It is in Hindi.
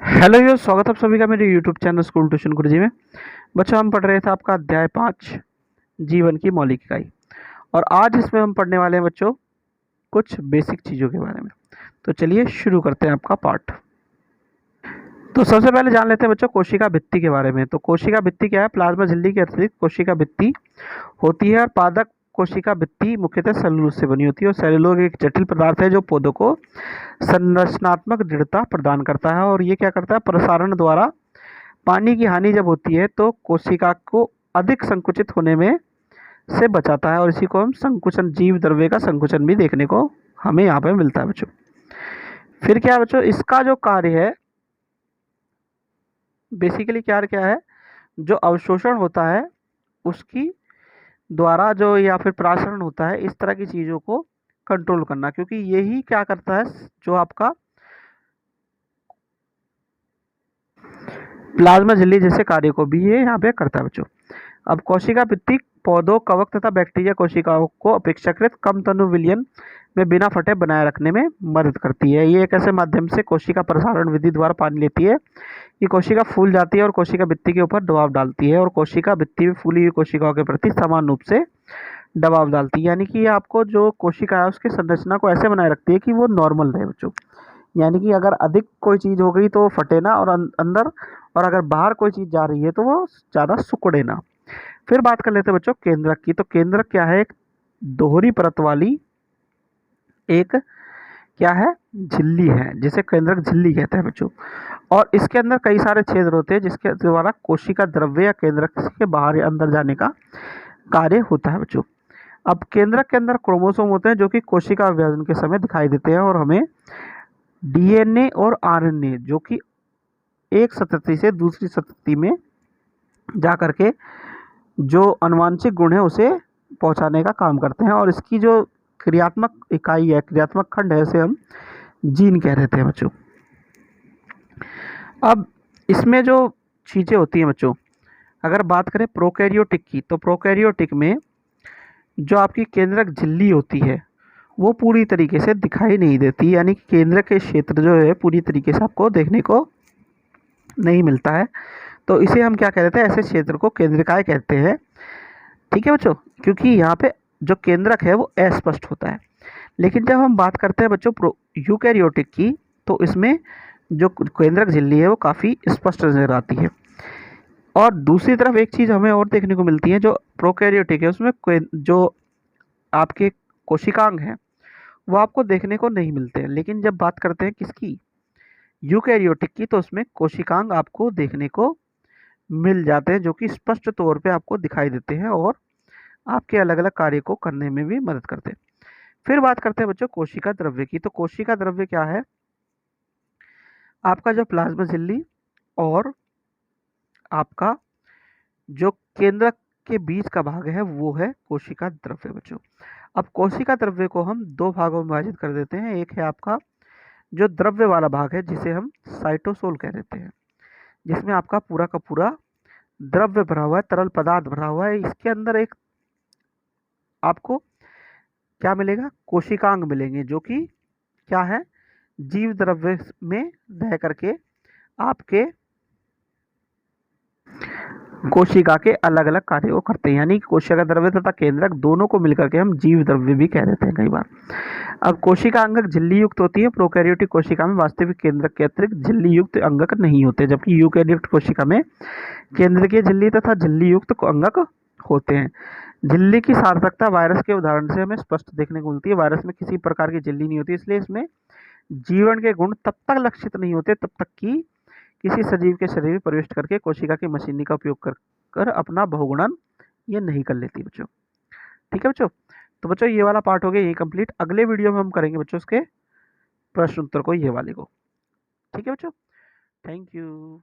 हेलो यो स्वागत है आप सभी का मेरे यूट्यूब चैनल स्कूल ट्यूशन गुरुजी में। बच्चों, हम पढ़ रहे थे आपका अध्याय 5 जीवन की मौलिक इकाई, और आज इसमें हम पढ़ने वाले हैं बच्चों कुछ बेसिक चीज़ों के बारे में। तो चलिए शुरू करते हैं आपका पाठ। तो सबसे पहले जान लेते हैं बच्चों कोशिका भित्ति के बारे में। तो कोशिका भित्ति क्या है? प्लाज्मा झिल्ली के अतिरिक्त कोशिका भित्ति होती है, और पादप कोशिका भित्ति मुख्यतः सेलुलोज से बनी होती है, और सेलुलोज एक जटिल पदार्थ है जो पौधों को संरचनात्मक दृढ़ता प्रदान करता है। और ये क्या करता है? प्रसारण द्वारा पानी की हानि जब होती है तो कोशिका को अधिक संकुचित होने में से बचाता है, और इसी को हम संकुचन, जीव द्रव्य का संकुचन भी देखने को हमें यहाँ पे मिलता है बच्चों। फिर क्या है बच्चों, इसका जो कार्य है बेसिकली क्या है? जो अवशोषण होता है उसकी द्वारा जो, या फिर प्रासरण होता है, इस तरह की चीज़ों को कंट्रोल करना, क्योंकि यही क्या करता है जो आपका प्लाज्मा झिल्ली जैसे कार्य को भी ये यहाँ पे करता है बच्चों। अब कोशिका भित्ति पौधों, कवक तथा बैक्टीरिया कोशिकाओं को अपेक्षाकृत कम तनु विलयन में बिना फटे बनाए रखने में मदद करती है। ये एक ऐसे माध्यम से कोशिका प्रसारण विधि द्वारा पानी लेती है कि कोशिका फूल जाती है और कोशिका भित्ति के ऊपर दबाव डालती है, और कोशिका भित्ति में फूली हुई कोशिकाओं के प्रति समान रूप से दबाव डालती है। यानी कि ये आपको जो कोशिका है उसकी संरचना को ऐसे बनाए रखती है कि वो नॉर्मल रहे बच्चों। यानी कि अगर अधिक कोई चीज़ हो गई तो वो फटे ना, और अंदर, और अगर बाहर कोई चीज़ जा रही है तो वो ज़्यादा सिकुड़े ना। फिर बात कर लेते हैं बच्चों केंद्रक की। तो केंद्रक क्या है? एक दोहरी परत वाली एक क्या है? झिल्ली है, जिसे केंद्रक झिल्ली कहते हैं बच्चों। और इसके अंदर कई सारे छेद होते हैं जिसके द्वारा कोशिका द्रव्य या केंद्रक के बाहर या अंदर जाने का कार्य होता है बच्चों। अब केंद्रक के अंदर क्रोमोसोम होते हैं जो कि कोशिका विभाजन के समय दिखाई देते हैं, और हमें डीएनए और आरएनए जो कि एक संतति से दूसरी संतति में जा करके जो अनुवांशिक गुण है उसे पहुंचाने का काम करते हैं, और इसकी जो क्रियात्मक इकाई है, क्रियात्मक खंड है, इसे हम जीन कह रहे थे बच्चों। अब इसमें जो चीज़ें होती हैं बच्चों, अगर बात करें प्रोकैरियोटिक की, तो प्रोकैरियोटिक में जो आपकी केंद्रक झिल्ली होती है वो पूरी तरीके से दिखाई नहीं देती, यानी कि केंद्रक के क्षेत्र जो है पूरी तरीके से आपको देखने को नहीं मिलता है। तो इसे हम क्या कहते हैं? ऐसे क्षेत्र को केंद्रिकाएं कहते हैं। ठीक है बच्चों, क्योंकि यहाँ पे जो केंद्रक है वो अस्पष्ट होता है। लेकिन जब हम बात करते हैं बच्चों यूकैरियोटिक की, तो इसमें जो केंद्रक झिल्ली है वो काफ़ी स्पष्ट नजर आती है। और दूसरी तरफ एक चीज़ हमें और देखने को मिलती है, जो प्रोकैरियोटिक है उसमें जो आपके कोशिकांग हैं वो आपको देखने को नहीं मिलते हैं। लेकिन जब बात करते हैं किसकी? यूकैरियोटिक की, तो उसमें कोशिकांग आपको देखने को मिल जाते हैं जो कि स्पष्ट तौर पे आपको दिखाई देते हैं और आपके अलग अलग कार्य को करने में भी मदद करते हैं। फिर बात करते हैं बच्चों कोशिका द्रव्य की। तो कोशिका द्रव्य क्या है? आपका जो प्लाज्मा झिल्ली और आपका जो केंद्रक के बीच का भाग है वो है कोशिका द्रव्य बच्चों। अब कोशिका द्रव्य को हम दो भागों में विभाजित कर देते हैं। एक है आपका जो द्रव्य वाला भाग है जिसे हम साइटोसोल कह देते हैं, जिसमें आपका पूरा का पूरा द्रव्य भरा हुआ है, तरल पदार्थ भरा हुआ है। इसके अंदर एक आपको क्या मिलेगा? कोशिकांग मिलेंगे, जो कि क्या है? जीव द्रव्य में रह करके आपके कोशिका के अलग अलग कार्यों को करते हैं। यानी कोशिका द्रव्य तथा केंद्रक दोनों को मिलकर के हम जीव द्रव्य भी कह देते हैं कई बार। अब कोशिका अंगक झिल्ली युक्त होती है। प्रोकैरियोटिक कोशिका में वास्तविक केंद्रक के अतिरिक्त झिल्ली युक्त अंगक नहीं होते, जबकि यूकैरियोटिक कोशिका में केंद्रकीय झिल्ली तथा झिल्ली युक्त अंगक होते हैं। झिल्ली की सार्थकता वायरस के उदाहरण से हमें स्पष्ट देखने को मिलती है। वायरस में किसी प्रकार की झिल्ली नहीं होती, इसलिए इसमें जीवन के गुण तब तक लक्षित नहीं होते तब तक कि किसी सजीव के शरीर में प्रविष्ट करके कोशिका की मशीनरी का उपयोग कर अपना बहुगुणन ये नहीं कर लेती बच्चों। ठीक है बच्चों, तो बच्चों ये वाला पार्ट हो गया, ये कंप्लीट। अगले वीडियो में हम करेंगे बच्चों उसके प्रश्न उत्तर को, ये वाले को। ठीक है बच्चों, थैंक यू।